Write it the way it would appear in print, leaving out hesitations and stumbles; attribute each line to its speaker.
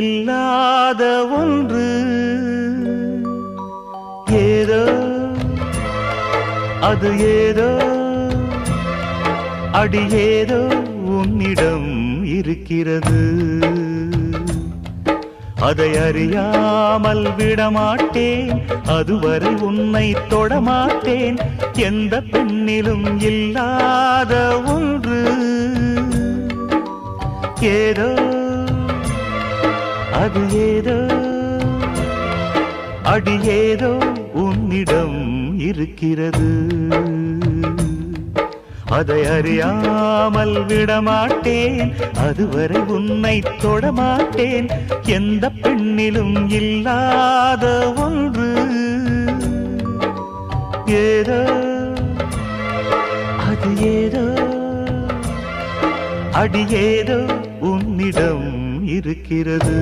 Speaker 1: இல்லாத ஒன்று ஏதோ அது ஏதோ அடி ஏதோ உன்னிடம் இருக்கிறது. அதை அறியாமல் விடமாட்டேன், அதுவரை உன்னை தொடமாட்டேன். எந்த பெண்ணிலும் இல்லாத ஒன்று ஏதோ அது ஏதோ அடி ஏதோ உன்னிடம் இருக்கிறது. அதை அறியாமல் விடமாட்டேன், அதுவரை உன்னை தொடமாட்டேன். எந்த பெண்ணிலும் இல்லாத ஒன்று ஏதோ அது ஏதோ அடி ஏதோ உன்னிடம் இருக்கிறது.